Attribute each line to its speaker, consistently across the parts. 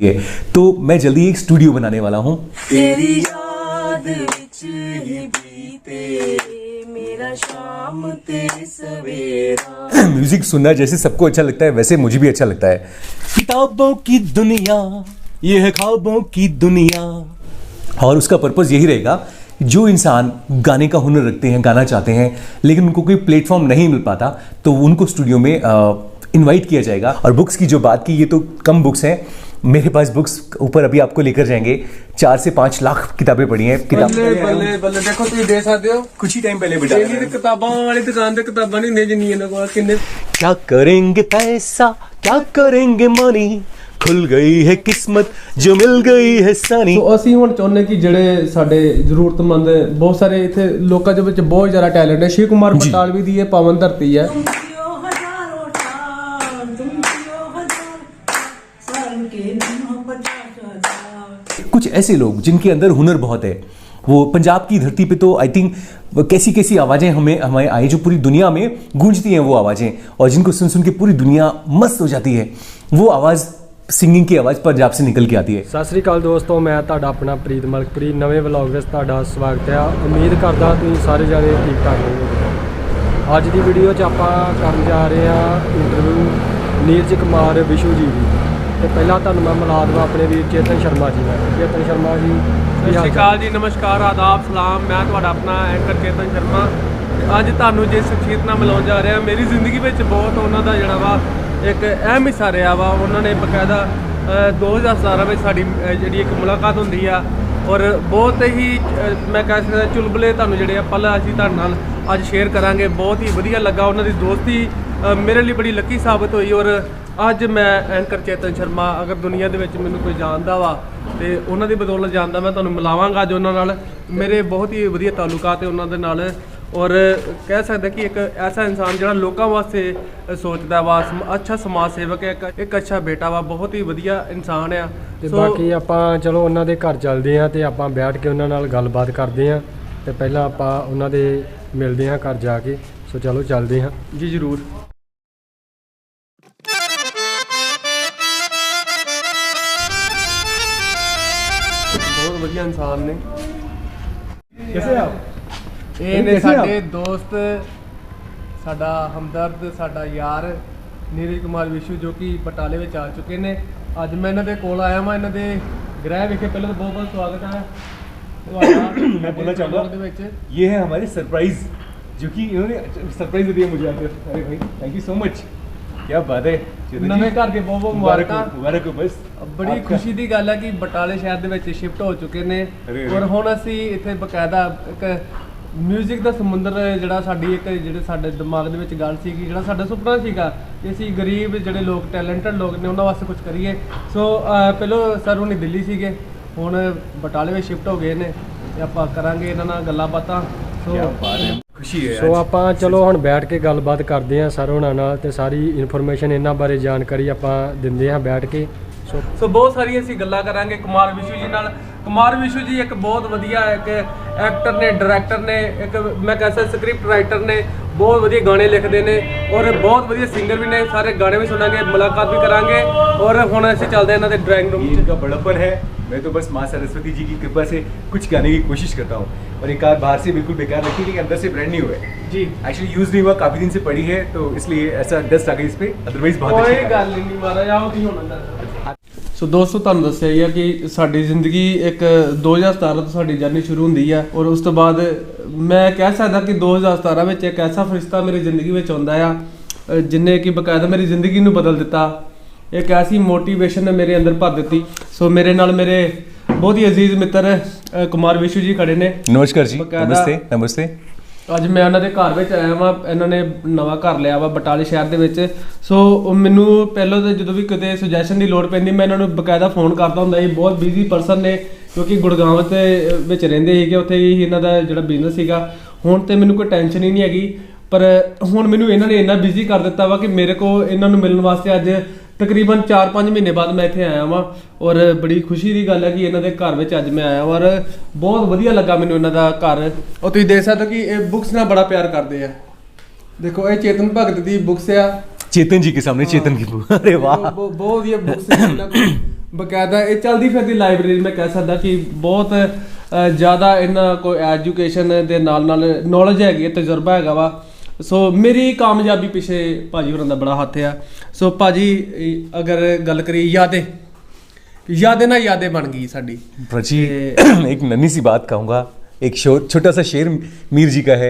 Speaker 1: है। तो मैं जल्दी एक स्टूडियो बनाने वाला हूँ।
Speaker 2: तेरी याद विच ही बीते मेरा शाम ते सवेरा।
Speaker 1: म्यूजिक सुनना जैसे सबको अच्छा लगता है वैसे मुझे भी अच्छा लगता है। किताबों की दुनिया, ये है ख्वाबों की दुनिया। और उसका पर्पस यही रहेगा, जो इंसान गाने का हुनर रखते हैं, गाना चाहते हैं, लेकिन उनको कोई प्लेटफॉर्म नहीं मिल पाता, तो उनको स्टूडियो में इनवाइट किया जाएगा। और बुक्स की जो बात की, ये तो कम बुक्स हैं मेरे पास। बुक्स ऊपर अभी आपको लेकर जाएंगे। 4 से 5 लाख किताबें पढ़ी हैं।
Speaker 3: ਬੱਲੇ ਬੱਲੇ ਦੇਖੋ ਤੁਸੀਂ ਦੇ ਸਕਦੇ ਹੋ
Speaker 1: कुछ ही टाइम पहले बेटा
Speaker 3: ਇਹਦੀ ਤੇ ਕਿਤਾਬਾਂ ਵਾਲੀ ਦੁਕਾਨ ਤੇ ਕਿਤਾਬਾਂ ਨਹੀਂ ਹੁੰਦੀਆਂ ਜਿੰਨੀਆਂ ਇਹਨਾਂ ਕੋਲ ਕਿੰਨੇ
Speaker 1: क्या करेंगे पैसा, क्या करेंगे मनी, खुल गई है किस्मत जो मिल गई है सनी।
Speaker 3: ਸੋ ਅਸੀਂ ਹੁਣ ਚਾਹੁੰਦੇ ਕਿ ਜਿਹੜੇ ਸਾਡੇ ਜ਼ਰੂਰਤਮੰਦ ਬਹੁਤ ਸਾਰੇ ਇੱਥੇ ਲੋਕਾਂ ਦੇ ਵਿੱਚ ਬਹੁਤ ਜ਼ਿਆਦਾ ਟੈਲੈਂਟ ਹੈ। ਸ਼ਿਵ ਕੁਮਾਰ ਬਟਾਲਵੀ ਦੀ ਇਹ ਪਾਵਨ ਧਰਤੀ ਹੈ।
Speaker 2: तुम जियो हजारों साल, तुम जियो हजार साल के दिन 50 हजार।
Speaker 1: कुछ ऐसे लोग जिनके अंदर हुनर बहुत है, वो पंजाब की धरती पे तो आई थिंक कैसी कैसी आवाज़ें हमें आई, जो पूरी दुनिया में गूंजती हैं वो आवाज़ें, और जिनको सुन सुन के पूरी दुनिया मस्त हो जाती है। वो आवाज़, ਸਿੰਗਿੰਗ की आवाज़ पंजाब से निकल के आती है।
Speaker 4: ਸਤਿ ਸ੍ਰੀ ਅਕਾਲ ਦੋਸਤੋ, ਮੈਂ ਤੁਹਾਡਾ ਆਪਣਾ ਪ੍ਰੀਤ ਮਲਕਪੁਰੀ ਨਵੇਂ ਵਲੌਗ ਵਿੱਚ ਤੁਹਾਡਾ ਸਵਾਗਤ ਹੈ। ਉਮੀਦ ਕਰਦਾ ਤੁਸੀਂ ਸਾਰੇ ਜਾਣੇ ਠੀਕ ਠਾਕ ਹੋਵੋਗੇ। ਅੱਜ ਦੀ ਵੀਡੀਓ 'ਚ ਆਪਾਂ ਕਰਨ ਜਾ ਰਹੇ ਹਾਂ ਇੰਟਰਵਿਊ ਨੀਰਜ ਕੁਮਾਰ ਵਿਸ਼ੂ ਜੀ ਦੀ। ਤੇ ਪਹਿਲਾਂ ਤੁਹਾਨੂੰ ਮੈਂ ਮਿਲਾ ਦੇਵਾਂ ਆਪਣੇ ਵੀਰ ਚੇਤਨ ਸ਼ਰਮਾ ਜੀ ਨਾਲ। ਚੇਤਨ ਸ਼ਰਮਾ ਜੀ,
Speaker 3: ਸਤਿ ਸ਼੍ਰੀ ਅਕਾਲ ਜੀ, ਨਮਸਕਾਰ, ਆਦਾਬ, ਸਲਾਮ। ਮੈਂ ਤੁਹਾਡਾ ਆਪਣਾ ਐਂਕਰ ਚੇਤਨ ਸ਼ਰਮਾ। ਅੱਜ ਤੁਹਾਨੂੰ ਜਿਸ ਸ਼ਖਸੀਅਤ ਨਾਲ ਮਿਲਾਉਣ ਜਾ ਰਿਹਾ, ਮੇਰੀ ਜ਼ਿੰਦਗੀ ਵਿੱਚ ਬਹੁਤ ਉਹਨਾਂ ਦਾ ਜਿਹੜਾ ਵਾ ਇੱਕ ਅਹਿਮ ਹਿੱਸਾ ਰਿਹਾ ਵਾ। ਉਹਨਾਂ ਨੇ ਬਕਾਇਦਾ 2017 ਵਿੱਚ ਸਾਡੀ ਜਿਹੜੀ ਇੱਕ ਮੁਲਾਕਾਤ ਹੁੰਦੀ ਆ, ਔਰ ਬਹੁਤ ਹੀ ਮੈਂ ਕਹਿ ਸਕਦਾ ਚੁਲਬਲੇ ਤੁਹਾਨੂੰ ਜਿਹੜੇ ਆ ਪਲ ਅਸੀਂ ਤੁਹਾਡੇ ਨਾਲ ਅੱਜ ਸ਼ੇਅਰ ਕਰਾਂਗੇ। ਬਹੁਤ ਹੀ ਵਧੀਆ ਲੱਗਾ, ਉਹਨਾਂ ਦੀ ਦੋਸਤੀ ਮੇਰੇ ਲਈ ਬੜੀ ਲੱਕੀ ਸਾਬਤ ਹੋਈ। ਔਰ ਅੱਜ ਮੈਂ ਐਂਕਰ ਚੇਤਨ ਸ਼ਰਮਾ, ਅਗਰ ਦੁਨੀਆ ਦੇ ਵਿੱਚ ਮੈਨੂੰ ਕੋਈ ਜਾਣਦਾ ਵਾ ਤੇ ਉਹਨਾਂ ਦੀ ਬਦੌਲਤ ਜਾਣਦਾ, ਮੈਂ ਤੁਹਾਨੂੰ ਮਿਲਾਵਾਂਗਾ ਅੱਜ ਉਹਨਾਂ ਨਾਲ। ਮੇਰੇ ਬਹੁਤ ਹੀ ਵਧੀਆ ਤਾਲੁਕਾਤ ਹੈ ਉਹਨਾਂ ਦੇ ਨਾਲ, ਔਰ ਕਹਿ ਸਕਦਾ ਕਿ ਇੱਕ ਐਸਾ ਇਨਸਾਨ ਜਿਹੜਾ ਲੋਕਾਂ ਵਾਸਤੇ ਸੋਚਦਾ ਵਾ, ਅੱਛਾ ਸਮਾਜ ਸੇਵਕ ਹੈ, ਇੱਕ ਅੱਛਾ ਬੇਟਾ ਵਾ, ਬਹੁਤ ਹੀ ਵਧੀਆ ਇਨਸਾਨ ਆ।
Speaker 4: ਤੇ ਬਾਕੀ ਆਪਾਂ ਚਲੋ ਉਹਨਾਂ ਦੇ ਘਰ ਚੱਲਦੇ ਹਾਂ ਤੇ ਆਪਾਂ ਬੈਠ ਕੇ ਉਹਨਾਂ ਨਾਲ ਗੱਲਬਾਤ ਕਰਦੇ ਹਾਂ। ਤੇ ਪਹਿਲਾਂ ਆਪਾਂ ਉਹਨਾਂ ਦੇ ਮਿਲਦੇ ਹਾਂ ਘਰ ਜਾ ਕੇ। ਸੋ ਚਲੋ ਚੱਲਦੇ ਹਾਂ
Speaker 3: ਜੀ ਜ਼ਰੂਰ। ਬਹੁਤ ਵਧੀਆ ਇਨਸਾਨ ਨੇ।
Speaker 1: कैसे आप?
Speaker 3: ਇਹ ਨੇ ਸਾਡੇ ਦੋਸਤ, ਸਾਡਾ ਹਮਦਰਦ, ਸਾਡਾ ਯਾਰ ਨੀਰਜ ਕੁਮਾਰ ਵਿਸ਼ੂ, ਜੋ ਕਿ ਬਟਾਲੇ ਵਿੱਚ ਆ ਚੁੱਕੇ ਨੇ। ਅੱਜ ਮੈਂ ਇਹਨਾਂ ਦੇ ਕੋਲ ਆਇਆ ਵਾਂ, ਇਹਨਾਂ ਦੇ ਗ੍ਰਹਿ ਵਿਖੇ। ਪਹਿਲਾਂ ਤਾਂ ਬਹੁਤ ਬਹੁਤ ਸਵਾਗਤ ਹੈ ਤੁਹਾਡਾ।
Speaker 1: मैं बोलना चाहूँगा,
Speaker 3: ਦੇ ਵਿੱਚ
Speaker 1: ये है हमारे सरप्राइज, जो कि इन्होंने सरप्राइज दिया मुझे आके। अरे भाई थैंक यू सो मच, क्या बात है।
Speaker 3: ਨਵੇਂ ਘਰ ਦੇ ਬਹੁਤ ਬਹੁਤ ਮੁਬਾਰਕਾਂ।
Speaker 1: मुबारक हो। बस
Speaker 3: ਬੜੀ
Speaker 1: आपका-
Speaker 3: ਖੁਸ਼ੀ ਦੀ ਗੱਲ ਹੈ ਕਿ ਬਟਾਲੇ ਸ਼ਹਿਰ ਦੇ ਵਿੱਚ ਸ਼ਿਫਟ ਹੋ ਚੁੱਕੇ ਨੇ।
Speaker 1: ਅਰੇ
Speaker 3: ਔਰ ਹੁਣ ਅਸੀਂ ਇੱਥੇ ਬਕਾਇਦਾ ਇੱਕ ਮਿਊਜ਼ਿਕ ਦਾ ਸਮੁੰਦਰ, ਜਿਹੜਾ ਸਾਡੀ ਇੱਕ ਜਿਹੜੇ ਸਾਡੇ ਦਿਮਾਗ ਦੇ ਵਿੱਚ ਗੱਲ ਸੀਗੀ, ਜਿਹੜਾ ਸਾਡਾ ਸੁਪਨਾ ਸੀਗਾ ਕਿ ਅਸੀਂ ਗਰੀਬ ਜਿਹੜੇ ਲੋਕ, ਟੈਲੈਂਟਡ ਲੋਕ ਨੇ, ਉਹਨਾਂ ਵਾਸਤੇ ਕੁਝ ਕਰੀਏ। ਸੋ ਪਹਿਲਾਂ ਸਰ ਹੁਣੀ ਦਿੱਲੀ ਸੀਗੇ, ਹੁਣ ਬਟਾਲੇ ਵਿੱਚ ਸ਼ਿਫਟ ਹੋ ਗਏ ਨੇ ਤੇ ਆਪਾਂ ਕਰਾਂਗੇ ਇਹਨਾਂ ਨਾਲ ਗੱਲਾਂ ਬਾਤਾਂ।
Speaker 1: क्या
Speaker 3: ਸੋ
Speaker 1: बात है, खुशी है।
Speaker 4: ਸੋ ਆਪਾਂ ਚਲੋ ਹੁਣ ਬੈਠ ਕੇ ਗੱਲਬਾਤ ਕਰਦੇ ਹਾਂ ਸਰ ਹੋਣਾ ਨਾਲ, ਤੇ ਸਾਰੀ ਇਨਫੋਰਮੇਸ਼ਨ ਇਹਨਾਂ ਬਾਰੇ ਜਾਣਕਾਰੀ ਆਪਾਂ ਦਿੰਦੇ ਹਾਂ ਬੈਠ ਕੇ।
Speaker 3: ਸੋ ਬਹੁਤ ਸਾਰੀਆਂ ਅਸੀਂ ਗੱਲਾਂ ਕਰਾਂਗੇ ਕੁਮਾਰ ਵਿਸ਼ੂ ਜੀ ਨਾਲ। ਕੁਮਾਰ ਵਿਸ਼ੂ ਜੀ ਇੱਕ ਬਹੁਤ ਵਧੀਆ ਇੱਕ ਐਕਟਰ ਨੇ, ਡਾਇਰੈਕਟਰ ਨੇ, ਇੱਕ ਮੈਂ ਕਹਿ ਸਕਦਾ ਸਕ੍ਰਿਪਟ ਰਾਈਟਰ ਨੇ, ਬਹੁਤ ਵਧੀਆ ਗਾਣੇ ਲਿਖਦੇ ਨੇ, ਔਰ ਬਹੁਤ ਵਧੀਆ ਸਿੰਗਰ ਵੀ ਨੇ। ਸਾਰੇ ਗਾਣੇ ਵੀ ਸੁਣਾਂਗੇ, ਮੁਲਾਕਾਤ ਵੀ ਕਰਾਂਗੇ। ਔਰ ਹੁਣ ਅਸੀਂ ਚੱਲਦੇ ਹਾਂ ਇਹਨਾਂ ਦੇ ਡਰਾਇੰਗ ਰੂਮ 'ਚ।
Speaker 1: इनका बड़प्पन है। मैं तो बस माँ सरस्वती जी की कृपा से कुछ गाने की कोशिश करता हूँ, और एक आध बाहर से बिल्कुल बेकार लगती है, लेकिन अंदर से ब्रांड न्यू है।
Speaker 3: जी
Speaker 1: एक्चुअली यूज नहीं हुआ, काफी दिन से पड़ी है, तो इसलिए ऐसा डस्ट आ गई इस पे। अदरवाइज बहुत
Speaker 3: ਕੋਈ
Speaker 1: अच्छी है।
Speaker 3: ਗੱਲ ਨਹੀਂ ਮਹਾਰਾਜ, ਆਓ ਤੁਸੀਂ ਹੁਣ ਅੰਦਰ। ਸੋ ਦੋਸਤੋ, ਤੁਹਾਨੂੰ ਦੱਸਿਆ ਹੀ ਆ ਕਿ ਸਾਡੀ ਜ਼ਿੰਦਗੀ ਇੱਕ 2017 ਤੋਂ ਸਾਡੀ ਜਰਨੀ ਸ਼ੁਰੂ ਹੁੰਦੀ ਆ, ਔਰ ਉਸ ਤੋਂ ਬਾਅਦ ਮੈਂ ਕਹਿ ਸਕਦਾ ਕਿ 2017 ਵਿੱਚ ਇੱਕ ਐਸਾ ਫਰਿਸ਼ਤਾ ਮੇਰੀ ਜ਼ਿੰਦਗੀ ਵਿੱਚ ਆਉਂਦਾ ਆ, ਜਿਨੇ ਕਿ ਬਕਾਇਦਾ ਮੇਰੀ ਜ਼ਿੰਦਗੀ ਨੂੰ ਬਦਲ ਦਿੱਤਾ। ਇੱਕ ਐਸੀ ਮੋਟੀਵੇਸ਼ਨ ਨੇ ਮੇਰੇ ਅੰਦਰ ਭਰ ਦਿੱਤੀ। ਸੋ ਮੇਰੇ ਨਾਲ ਮੇਰੇ ਬਹੁਤ ਹੀ ਅਜ਼ੀਜ਼ ਮਿੱਤਰ ਕੁਮਾਰ ਵਿਸ਼ੂ ਜੀ ਖੜੇ ਨੇ।
Speaker 1: नमस्कार जी,
Speaker 3: बकायदा-
Speaker 1: नमस्ते नमस्ते।
Speaker 3: ਅੱਜ ਮੈਂ ਉਹਨਾਂ ਦੇ ਘਰ ਵਿੱਚ ਆਇਆ ਵਾਂ। ਇਹਨਾਂ ਨੇ ਨਵਾਂ ਘਰ ਲਿਆ ਵਾ ਬਟਾਲੇ ਸ਼ਹਿਰ ਦੇ ਵਿੱਚ। ਸੋ ਉਹ ਮੈਨੂੰ ਪਹਿਲਾਂ ਤਾਂ ਜਦੋਂ ਵੀ ਕਿਤੇ ਸੁਜੈਸ਼ਨ ਦੀ ਲੋੜ ਪੈਂਦੀ, ਮੈਂ ਇਹਨਾਂ ਨੂੰ ਬਕਾਇਦਾ ਫੋਨ ਕਰਦਾ ਹੁੰਦਾ ਸੀ। ਬਹੁਤ ਬਿਜ਼ੀ ਪਰਸਨ ਨੇ, ਕਿਉਂਕਿ ਗੁੜਗਾਂਵ ਦੇ ਵਿੱਚ ਰਹਿੰਦੇ ਸੀਗੇ, ਉੱਥੇ ਹੀ ਇਹਨਾਂ ਦਾ ਜਿਹੜਾ ਬਿਜ਼ਨਸ ਸੀਗਾ। ਹੁਣ ਤੇ ਮੈਨੂੰ ਕੋਈ ਟੈਨਸ਼ਨ ਹੀ ਨਹੀਂ ਹੈਗੀ, ਪਰ ਹੁਣ ਮੈਨੂੰ ਇਹਨਾਂ ਨੇ ਇੰਨਾ ਬਿਜ਼ੀ ਕਰ ਦਿੱਤਾ ਵਾ ਕਿ ਮੇਰੇ ਕੋਲ ਇਹਨਾਂ ਨੂੰ ਮਿਲਣ ਵਾਸਤੇ ਅੱਜ ਤਕਰੀਬਨ 4-5 ਮਹੀਨੇ ਬਾਅਦ ਮੈਂ ਇੱਥੇ ਆਇਆ ਵਾਂ। ਔਰ ਬੜੀ ਖੁਸ਼ੀ ਦੀ ਗੱਲ ਹੈ ਕਿ ਇਹਨਾਂ ਦੇ ਘਰ ਵਿੱਚ ਅੱਜ ਮੈਂ ਆਇਆ, ਔਰ ਬਹੁਤ ਵਧੀਆ ਲੱਗਾ ਮੈਨੂੰ ਇਹਨਾਂ ਦਾ ਘਰ। ਉਹ ਤੁਸੀਂ ਦੇਖ ਸਕਦੇ ਹੋ ਕਿ ਇਹ ਬੁੱਕਸ ਨਾਲ ਬੜਾ ਪਿਆਰ ਕਰਦੇ ਆ। ਦੇਖੋ ਇਹ ਚੇਤਨ ਭਗਤ ਦੀ ਬੁੱਕਸ ਆ।
Speaker 1: चेतन जी के सामने चेतन की बुक। अरे वाह,
Speaker 3: ਬਹੁਤ ਵਧੀਆ ਬੁੱਕਸ ਬਕਾਇਦਾ ਇਹ ਚਲਦੀ ਫਿਰਦੀ ਲਾਇਬ੍ਰੇਰੀ ਮੈਂ ਕਹਿ ਸਕਦਾ ਕਿ ਬਹੁਤ ਜ਼ਿਆਦਾ ਇਹਨਾਂ ਕੋਈ ਐਜੂਕੇਸ਼ਨ ਦੇ ਨਾਲ ਨਾਲ ਨੌਲੇਜ ਹੈਗੀ ਹੈ, ਤਜਰਬਾ ਹੈਗਾ ਵਾ। ਸੋ ਮੇਰੀ ਕਾਮਯਾਬੀ ਪਿੱਛੇ ਭਾਜੀ ਹੋਰਾਂ ਦਾ ਬੜਾ ਹੱਥ ਆ। ਸੋ ਭਾਜੀ अगर गल करिए यादें ना यादें बन गई साडी।
Speaker 1: जी एक नन्ही सी बात कहूँगा, एक छोटा सा शेर मीर जी का है,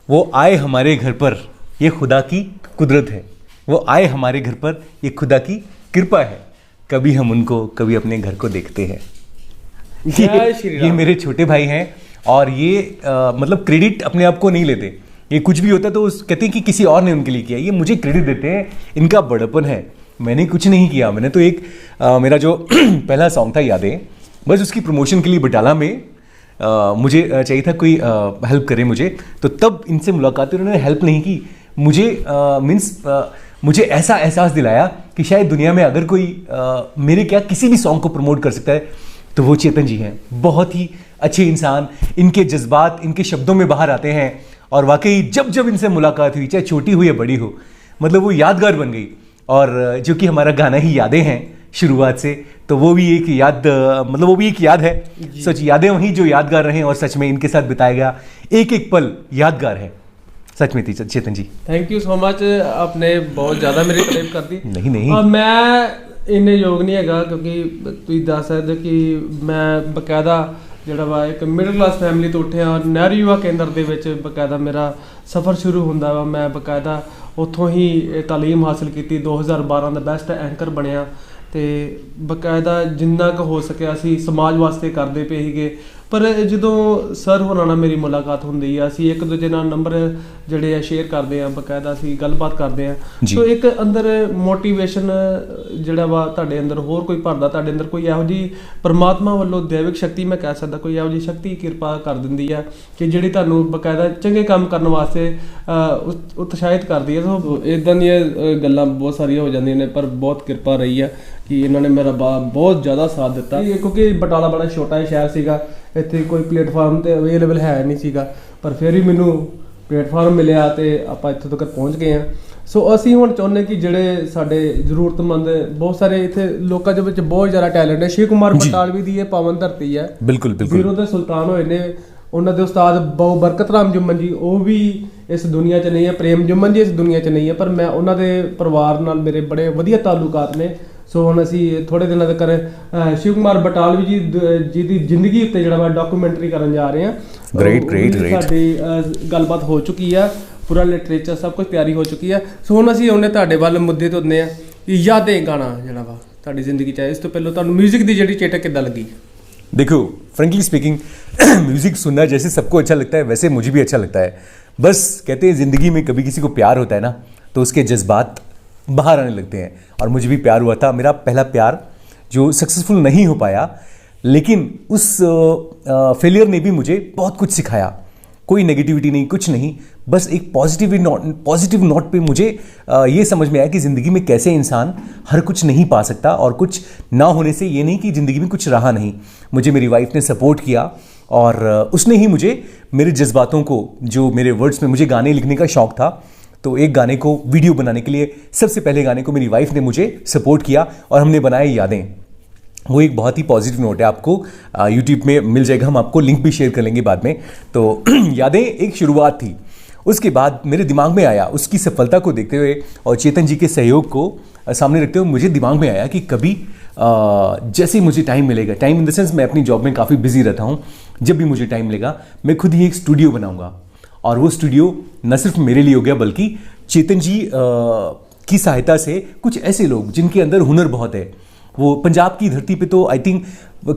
Speaker 1: वो आए हमारे घर पर ये खुदा की कुदरत है, वो आए हमारे घर पर ये खुदा की कृपा है, कभी हम उनको कभी अपने घर को देखते हैं। ये मेरे छोटे भाई हैं और ये मतलब क्रेडिट अपने आप को नहीं लेते। ये कुछ भी होता है तो कहते हैं कि किसी और ने उनके लिए किया, ये मुझे क्रेडिट देते हैं। इनका बड़प्पन है, मैंने कुछ नहीं किया। मैंने तो एक मेरा जो पहला सॉन्ग था यादें, बस उसकी प्रमोशन के लिए बटाला में मुझे चाहिए था कोई हेल्प करे मुझे, तो तब इनसे मुलाकात हुई। उन्होंने हेल्प नहीं की मुझे, मुझे ऐसा एहसास दिलाया कि शायद दुनिया में अगर कोई मेरे क्या किसी भी सॉन्ग को प्रमोट कर सकता है तो वो चेतन जी हैं। बहुत ही अच्छे इंसान, इनके जज्बात इनके शब्दों में बाहर आते हैं और वाकई जब जब इनसे मुलाकात हुई, चाहे छोटी हो या बड़ी हो, मतलब वो यादगार बन गई। और जो कि हमारा गाना ही यादें हैं शुरुआत से, तो वो भी एक याद, मतलब वो भी एक याद है। सच यादें वहीं जो यादगार रहे और सच में इनके साथ बिताया गया एक एक पल यादगार है सच में। थी चेतन जी,
Speaker 3: थैंक यू सो मच, आपने बहुत ज़्यादा मेरी तारीफ कर दी।
Speaker 1: नहीं
Speaker 3: मैं इन्ने योग नहीं है क्योंकि तुम दस सकते कि मैं बकायदा ਜਿਹੜਾ ਵਾ ਇੱਕ ਮਿਡਲ ਕਲਾਸ ਫੈਮਿਲੀ ਤੋਂ ਉੱਠਿਆ, ਨਹਿਰੂ ਯੁਵਾ ਕੇਂਦਰ ਦੇ ਵਿੱਚ ਬਕਾਇਦਾ ਮੇਰਾ ਸਫ਼ਰ ਸ਼ੁਰੂ ਹੁੰਦਾ ਵਾ। ਮੈਂ ਬਕਾਇਦਾ ਉੱਥੋਂ ਹੀ ਤਾਲੀਮ ਹਾਸਲ ਕੀਤੀ, 2012 ਦਾ ਬੈਸਟ ਐਂਕਰ ਬਣਿਆ ਅਤੇ ਬਕਾਇਦਾ ਜਿੰਨਾ ਕੁ ਹੋ ਸਕਿਆ ਅਸੀਂ ਸਮਾਜ ਵਾਸਤੇ ਕਰਦੇ ਪਏ ਸੀਗੇ। ਪਰ ਜਦੋਂ ਸਰ ਹੋਰਾਂ ਨਾਲ ਮੇਰੀ ਮੁਲਾਕਾਤ ਹੁੰਦੀ ਆ, ਅਸੀਂ ਇੱਕ ਦੂਜੇ ਨਾਲ ਨੰਬਰ ਜਿਹੜੇ ਆ ਸ਼ੇਅਰ ਕਰਦੇ ਆ, ਬਕਾਇਦਾ ਅਸੀਂ ਗੱਲਬਾਤ ਕਰਦੇ ਆ। ਸੋ ਇੱਕ ਅੰਦਰ ਮੋਟੀਵੇਸ਼ਨ ਜਿਹੜਾ ਵਾ ਤੁਹਾਡੇ ਅੰਦਰ ਹੋਰ ਕੋਈ ਭਰਦਾ, ਤੁਹਾਡੇ ਅੰਦਰ ਕੋਈ ਇਹੋ ਜਿਹੀ ਪਰਮਾਤਮਾ ਵੱਲੋਂ ਦੈਵਿਕ ਸ਼ਕਤੀ ਮੈਂ ਕਹਿ ਸਕਦਾ, ਕੋਈ ਇਹੋ ਜਿਹੀ ਸ਼ਕਤੀ ਕਿਰਪਾ ਕਰ ਦਿੰਦੀ ਆ ਕਿ ਜਿਹੜੀ ਤੁਹਾਨੂੰ ਬਕਾਇਦਾ ਚੰਗੇ ਕੰਮ ਕਰਨ ਵਾਸਤੇ ਉਤਸ਼ਾਹਿਤ ਕਰਦੀ ਹੈ। ਸੋ ਇੱਦਾਂ ਦੀਆਂ ਗੱਲਾਂ ਬਹੁਤ ਸਾਰੀਆਂ ਹੋ ਜਾਂਦੀਆਂ ਨੇ, ਪਰ ਬਹੁਤ ਕਿਰਪਾ ਰਹੀ ਆ ਕਿ ਇਹਨਾਂ ਨੇ ਮੇਰਾ ਬਹੁਤ ਜ਼ਿਆਦਾ ਸਾਥ ਦਿੱਤਾ। ਕਿਉਂਕਿ ਬਟਾਲਾ ਬੜਾ ਛੋਟਾ ਜਿਹਾ ਸ਼ਹਿਰ ਸੀਗਾ, ਇੱਥੇ ਕੋਈ ਪਲੇਟਫਾਰਮ ਤੇ ਅਵੇਲੇਬਲ ਹੈ ਨਹੀਂ ਸੀਗਾ, ਪਰ ਫਿਰ ਵੀ ਮੈਨੂੰ ਪਲੇਟਫਾਰਮ ਮਿਲਿਆ ਤੇ ਆਪਾਂ ਇੱਥੇ ਤੱਕ ਪਹੁੰਚ ਗਏ ਹਾਂ। ਸੋ ਅਸੀਂ ਹੁਣ ਚਾਹੁੰਦੇ ਕਿ ਜਿਹੜੇ ਸਾਡੇ ਜ਼ਰੂਰਤਮੰਦ ਬਹੁਤ ਸਾਰੇ ਇੱਥੇ ਲੋਕਾਂ ਦੇ ਵਿੱਚ ਬਹੁਤ ਜ਼ਿਆਦਾ ਟੈਲੈਂਟ ਹੈ। ਸ਼ਿਵ ਕੁਮਾਰ ਬਟਾਲਵੀ ਦੀ ਇਹ ਪਾਵਨ ਧਰਤੀ ਹੈ,
Speaker 1: ਬਿਲਕੁਲ
Speaker 3: ਜ਼ੀਰੋ ਦੇ ਸੁਲਤਾਨ ਹੋਏ ਨੇ। ਉਹਨਾਂ ਦੇ ਉਸਤਾਦ ਬਹੁ ਬਰਕਤ ਰਾਮ ਜੁਮਨ ਜੀ, ਉਹ ਵੀ ਇਸ ਦੁਨੀਆ 'ਚ ਨਹੀਂ ਹੈ, ਪ੍ਰੇਮ ਜੁਮਨ ਜੀ ਇਸ ਦੁਨੀਆ 'ਚ ਨਹੀਂ ਹੈ, ਪਰ ਮੈਂ ਉਹਨਾਂ ਦੇ ਪਰਿਵਾਰ ਨਾਲ ਮੇਰੇ ਬੜੇ ਵਧੀਆ ਤਾਲੁਕਾਤ ਨੇ। ਸੋ ਹੁਣ ਅਸੀਂ ਥੋੜੇ ਦਿਨਾਂ ਤੱਕ ਸ਼ਿਵ ਕੁਮਾਰ ਬਟਾਲਵੀ ਜੀ ਦੀ ਜ਼ਿੰਦਗੀ ਉੱਤੇ ਜਿਹੜਾ ਵਾ ਡਾਕੂਮੈਂਟਰੀ ਕਰਨ ਜਾ ਰਹੇ ਹਾਂ।
Speaker 1: ਗ੍ਰੇਟ
Speaker 3: ਸਾਡੀ ਗੱਲਬਾਤ ਹੋ ਚੁੱਕੀ ਆ, ਪੂਰਾ ਲਿਟਰੇਚਰ ਸਭ ਕੁਝ ਤਿਆਰੀ ਹੋ ਚੁੱਕੀ ਆ। ਸੋ ਹੁਣ ਅਸੀਂ ਆਉਂਦੇ ਤੁਹਾਡੇ ਵੱਲ ਮੁੱਦੇ ਤੇ ਹੁੰਦੇ ਆ ਕਿ यादें गाना ਜਿਹੜਾ ਵਾ ਤੁਹਾਡੀ ਜ਼ਿੰਦਗੀ 'ਚ ਹੈ। ਇਸ ਤੋਂ ਪਹਿਲਾਂ ਤੁਹਾਨੂੰ ਮਿਊਜ਼ਿਕ ਦੀ ਜਿਹੜੀ ਚੇਟਕ ਕਿੱਦਾਂ ਲੱਗੀ?
Speaker 1: देखो फ्रेंकली स्पीकिंग म्यूजिक सुनना जैसे सबको अच्छा लगता है वैसे मुझे भी अच्छा लगता है। बस कहते हैं ज़िंदगी में कभी किसी को प्यार होता है ना तो उसके जज्बात बाहर आने लगते हैं, और मुझे भी प्यार हुआ था। मेरा पहला प्यार जो सक्सेसफुल नहीं हो पाया, लेकिन उस फेलियर ने भी मुझे बहुत कुछ सिखाया। कोई नेगेटिविटी नहीं, कुछ नहीं, बस एक पॉजिटिव नोट पे मुझे ये समझ में आया कि ज़िंदगी में कैसे इंसान हर कुछ नहीं पा सकता, और कुछ ना होने से ये नहीं कि ज़िंदगी में कुछ रहा नहीं। मुझे मेरी वाइफ ने सपोर्ट किया और उसने ही मुझे मेरे जज्बातों को, जो मेरे वर्ड्स में मुझे गाने लिखने का शौक़ था, तो एक गाने को वीडियो बनाने के लिए सबसे पहले गाने को मेरी वाइफ ने मुझे सपोर्ट किया और हमने बनाए यादें। वो एक बहुत ही पॉजिटिव नोट है, आपको यूट्यूब में मिल जाएगा, हम आपको लिंक भी शेयर कर लेंगे बाद में। तो यादें एक शुरुआत थी। उसके बाद मेरे दिमाग में आया, उसकी सफलता को देखते हुए और चेतन जी के सहयोग को सामने रखते हुए मुझे दिमाग में आया कि कभी जैसे ही मुझे टाइम मिलेगा, टाइम इन द सेंस मैं अपनी जॉब में काफ़ी बिजी रहता हूँ, जब भी मुझे टाइम मिलेगा मैं खुद ही एक स्टूडियो बनाऊँगा। और वो स्टूडियो न सिर्फ मेरे लिए हो गया, बल्कि चेतन जी की सहायता से कुछ ऐसे लोग जिनके अंदर हुनर बहुत है, वो पंजाब की धरती पे तो आई थिंक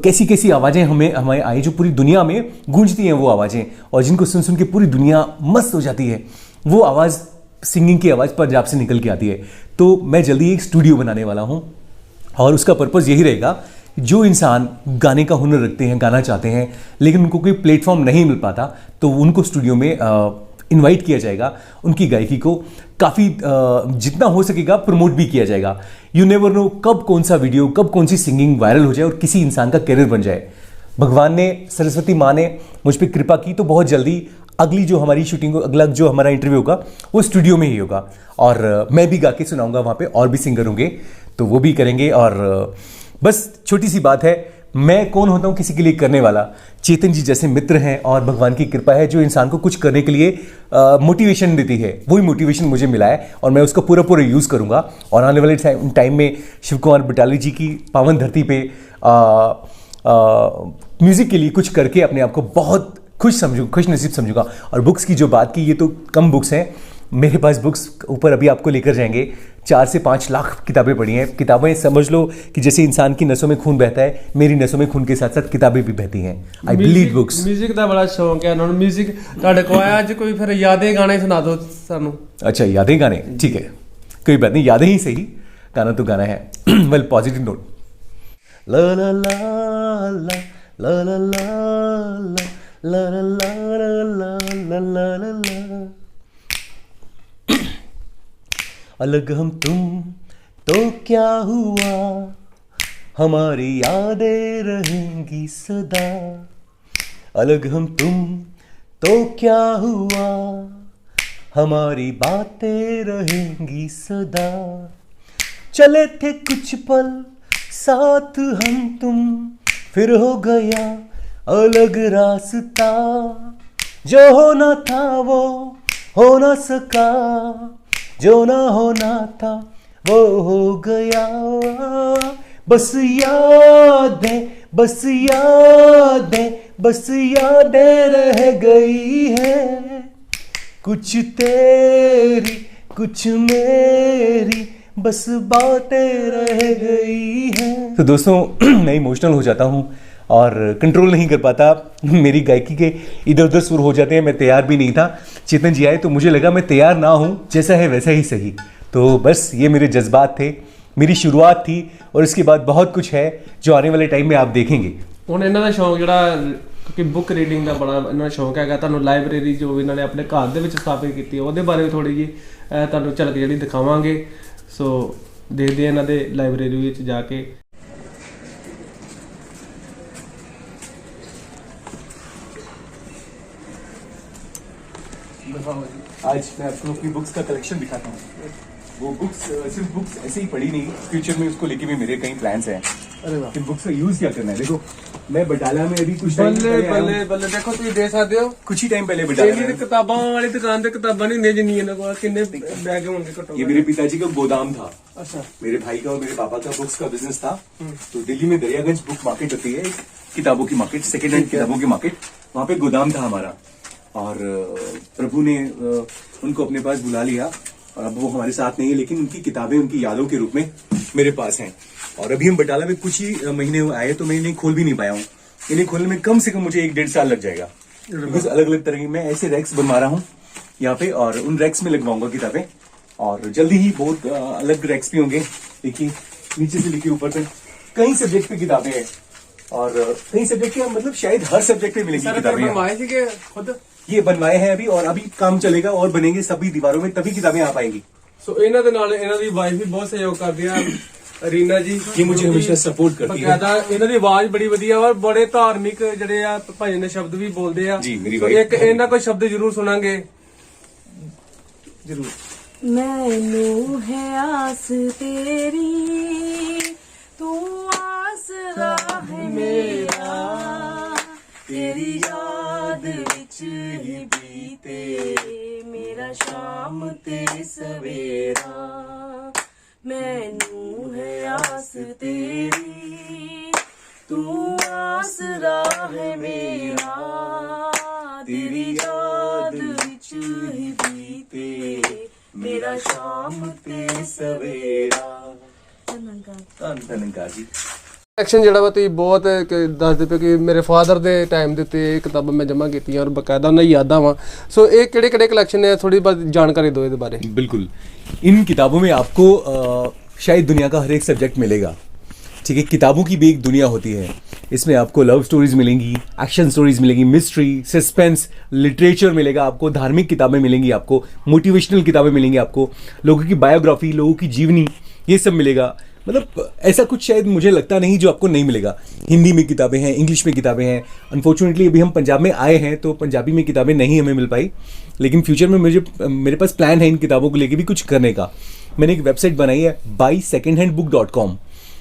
Speaker 1: कैसी कैसी आवाज़ें हमें आई जो पूरी दुनिया में गूंजती हैं, वो आवाज़ें, और जिनको सुन सुन के पूरी दुनिया मस्त हो जाती है। वो आवाज़, सिंगिंग की आवाज़ पंजाब से निकल के आती है। तो मैं जल्दी एक स्टूडियो बनाने वाला हूँ, और उसका पर्पज़ यही रहेगा, जो इंसान गाने का हुनर रखते हैं, गाना चाहते हैं, लेकिन उनको कोई प्लेटफॉर्म नहीं मिल पाता, तो उनको स्टूडियो में इनवाइट किया जाएगा, उनकी गायकी को काफ़ी जितना हो सकेगा प्रमोट भी किया जाएगा। यू नेवर नो कब कौन सा वीडियो, कब कौन सी सिंगिंग वायरल हो जाए और किसी इंसान का करियर बन जाए। भगवान ने, सरस्वती माँ ने मुझ पर कृपा की, तो बहुत जल्दी अगली जो हमारी शूटिंग, अगला जो हमारा इंटरव्यू होगा वो स्टूडियो में ही होगा, और मैं भी गा के सुनाऊंगा वहाँ पे, और भी सिंगर होंगे तो वो भी करेंगे। और बस छोटी सी बात है, मैं कौन होता हूं किसी के लिए करने वाला। चेतन जी जैसे मित्र हैं और भगवान की कृपा है जो इंसान को कुछ करने के लिए मोटिवेशन देती है, वही मोटिवेशन मुझे मिला है और मैं उसका पूरा पूरा यूज़ करूंगा। और आने वाले टाइम में शिव कुमार बटाली जी की पावन धरती पे म्यूज़िक के लिए कुछ करके अपने आप को बहुत खुश नसीब समझूंगा। और बुक्स की जो बात की, ये तो कम बुक्स हैं मेरे पास। बुक्स ऊपर अभी आपको लेकर जाएंगे, 4 से 5 लाख किताबें पढ़ी हैं। किताबें समझ लो कि जैसे इंसान की नसों में खून बहता है, मेरी नसों में खून के साथ साथ किताबें भी बहती हैं। I believe books.
Speaker 3: म्यूजिक ਦਾ ਬੜਾ ਸ਼ੌਂਕ ਹੈ ਉਹਨਾਂ ਨੂੰ। म्यूजिक ਤੁਹਾਡੇ ਕੋਲ ਆਇਆ ਅੱਜ ਕੋਈ, ਫਿਰ ਯਾਦੇ ਗਾਣੇ ਸੁਣਾ ਦਿਓ ਸਾਨੂੰ।
Speaker 1: अच्छा, यादें गाने, ठीक है, कोई बात नहीं, यादें ही सही, गाना तो गाना है। Well, positive note. ला ला ला ला ला ला ला ला ला ला ला ला ला ला। अलग हम तुम तो क्या हुआ, हमारी यादें रहेंगी सदा। अलग हम तुम तो क्या हुआ, हमारी बातें रहेंगी सदा। चले थे कुछ पल साथ हम तुम, फिर हो गया अलग रास्ता। जो होना था वो हो ना सका, जो ना होना था वो हो गया। बस यादें, बस यादें, बस यादें रह गई है, कुछ तेरी कुछ मेरी, बस बातें रह गई हैं। तो दोस्तों, मैं इमोशनल हो जाता हूँ और कंट्रोल नहीं कर पाता, मेरी गायकी के इधर उधर सुर हो जाते हैं। मैं तैयार भी नहीं था, चेतन जी आए तो मुझे लगा मैं तैयार ना हूँ, जैसा है वैसा ही सही। तो बस ये मेरे जज्बात थे, मेरी शुरुआत थी, और इसके बाद बहुत कुछ है जो आने वाले टाइम में आप देखेंगे।
Speaker 3: ਹੁਣ ਇਹਨਾਂ ਦਾ ਸ਼ੌਂਕ ਜਿਹੜਾ ਕਿ ਬੁੱਕ ਰੀਡਿੰਗ ਦਾ ਬੜਾ ਇਹਨਾਂ ਦਾ ਸ਼ੌਂਕ ਹੈਗਾ। ਤੁਹਾਨੂੰ ਲਾਇਬ੍ਰੇਰੀ ਜੋ ਇਹਨਾਂ ਨੇ ਆਪਣੇ ਘਰ ਦੇ ਵਿੱਚ ਸਥਾਪਿਤ ਕੀਤੀ, ਉਹਦੇ ਬਾਰੇ ਵੀ ਥੋੜੀ ਜਿਹੀ ਤੁਹਾਨੂੰ ਝਲਕ ਜਿਹੜੀ ਦਿਖਾਵਾਂਗੇ। ਸੋ ਦੇਖਦੇ ਆ ਇਹਨਾਂ ਦੇ ਲਾਇਬ੍ਰੇਰੀ ਵਿੱਚ ਜਾ ਕੇ।
Speaker 1: आज मैं आपको अपनी बुक्स का कलेक्शन दिखाता हूँ। वो बुक्स सिर्फ बुक्स ऐसे ही पढ़ी नहीं, फ्यूचर में उसको लेके भी मेरे कई प्लान्स हैं।
Speaker 3: अरे वाह,
Speaker 1: इन बुक्स का यूज क्या करना है। देखो, मैं बटाला में अभी कुछ टाइम
Speaker 3: ਬੱਲੇ ਬੱਲੇ ਬੱਲੇ ਦੇਖੋ ਤੁਸੀਂ ਦੇ ਸਕਦੇ ਹੋ।
Speaker 1: कुछ ही टाइम पहले बटाला
Speaker 3: ਇਹਦੀ
Speaker 1: में,
Speaker 3: ਕਿਤਾਬਾਂ ਵਾਲੀ ਦੁਕਾਨ ਤੇ ਕਿਤਾਬਾਂ ਨਹੀਂ ਹੁੰਦੀਆਂ ਜਿੰਨੀ ਇਹਨਾਂ ਕੋਲ। ਕਿੰਨੇ ਬੈਗ ਹੋਣਗੇ ਘੱਟੋ
Speaker 1: ये मेरे पिताजी का गोदाम था।
Speaker 3: अच्छा,
Speaker 1: मेरे भाई का और मेरे पापा का बुक्स का बिजनेस था। तो दिल्ली में दरियागंज बुक मार्केट होती है, एक किताबों की मार्केट, सेकेंड हैंड किताबों की मार्केट, वहाँ पे गोदाम था हमारा। और प्रभु ने उनको अपने पास बुला लिया, और अब वो हमारे साथ नहीं है, लेकिन उनकी किताबें उनकी यादों के रूप में मेरे पास हैं। और अभी हम बटाला में कुछ ही महीने आए, तो मैं इन्हें खोल भी नहीं पाया हूँ। इन्हें खोलने में कम से कम मुझे 1-1.5 साल लग जाएगा, बिकॉज अलग अलग तरह की मैं ऐसे रैक्स बनवा रहा हूँ यहाँ पे, और उन रैक्स में लगवाऊंगा किताबें। और जल्दी ही बहुत अलग रैक्स भी होंगे। देखिए, नीचे से लेके ऊपर तक कई सब्जेक्ट पे किताबें हैं, और कई सब्जेक्ट के मतलब शायद हर सब्जेक्ट पे मिलेंगी किताबें।
Speaker 3: बनवाए थे कि खुद
Speaker 1: ये बनवाए हैं अभी, और अभी काम चलेगा और बनेंगे सभी दीवारों में, तभी किताबें आ पाएंगी।
Speaker 3: ਸੋ ਇਹਨਾਂ ਦੇ ਨਾਲ ਇਹਨਾਂ ਦੀ ਵਾਈਫ ਵੀ ਬਹੁਤ ਸਹਿਯੋਗ ਕਰਦੀ ਆ, ਰੀਨਾ ਜੀ।
Speaker 1: ये मुझे हमेशा सपोर्ट करती है।
Speaker 3: ਬਕਾਇਦਾ ਇਹਨਾਂ ਦੀ ਆਵਾਜ਼ ਬੜੀ ਵਧੀਆ ਔਰ ਬੜੇ ਧਾਰਮਿਕ ਜਿਹੜੇ ਆ ਭਜਨ ਦੇ ਸ਼ਬਦ ਵੀ ਬੋਲਦੇ ਆ।
Speaker 1: ਜੀ, ਮੇਰੀ
Speaker 3: ਸੋ
Speaker 1: wife
Speaker 3: ਇੱਕ ਇਹਨਾਂ ਕੋਈ ਸ਼ਬਦ ਜ਼ਰੂਰ ਸੁਣਾਂਗੇ ਜ਼ਰੂਰ।
Speaker 2: मैनू है आस तेरी, तू आसरा है मेरा, तेरी याद विच ही बीते मेरा शाम ते सवेरा। मैनू है आस तेरी, तू आसरा है मेरा, तेरी याद विच ही बीते मेरा शाम ते सवेरा।
Speaker 1: धन्यवाद जी।
Speaker 3: ਐਕਸ਼ਨ ਜਿਹੜਾ ਵਾ ਤੁਸੀਂ ਬਹੁਤ ਦੱਸਦੇ ਪਏ ਕਿ ਮੇਰੇ ਫਾਦਰ ਦੇ ਟਾਈਮ ਦੇ ਉੱਤੇ ਇਹ ਕਿਤਾਬਾਂ ਮੈਂ ਜਮ੍ਹਾਂ ਕੀਤੀਆਂ ਔਰ ਬਕਾਇਦਾ ਉਹਨਾਂ ਦੀ ਯਾਦਾਂ ਵਾ। ਸੋ ਇਹ ਕਿਹੜੇ ਕਿਹੜੇ ਕਲੈਕਸ਼ਨ ਨੇ, ਥੋੜੀ ਬਹੁਤ ਜਾਣਕਾਰੀ ਦਿਓ ਇਹਦੇ ਬਾਰੇ।
Speaker 1: बिल्कुल, इन किताबों में आपको शायद दुनिया का हर एक सब्जेक्ट मिलेगा। ठीक है, किताबों की भी एक दुनिया होती है। इसमें आपको लव स्टोरीज मिलेंगी, एक्शन स्टोरीज मिलेंगी, मिस्ट्री, सस्पेंस, लिटरेचर मिलेगा आपको, धार्मिक किताबें मिलेंगी आपको, मोटिवेशनल किताबें मिलेंगी आपको, लोगों की बायोग्राफी, लोगों की जीवनी, ये सब मिलेगा। मतलब ऐसा कुछ शायद मुझे लगता नहीं जो आपको नहीं मिलेगा। हिंदी में किताबें हैं, इंग्लिश में किताबें हैं। अनफॉर्चुनेटली अभी हम पंजाब में आए हैं तो पंजाबी में किताबें नहीं हमें मिल पाई, लेकिन फ्यूचर में मेरे पास प्लान है इन किताबों को लेके भी कुछ करने का। मैंने एक वेबसाइट बनाई है buysecondhandbook.com।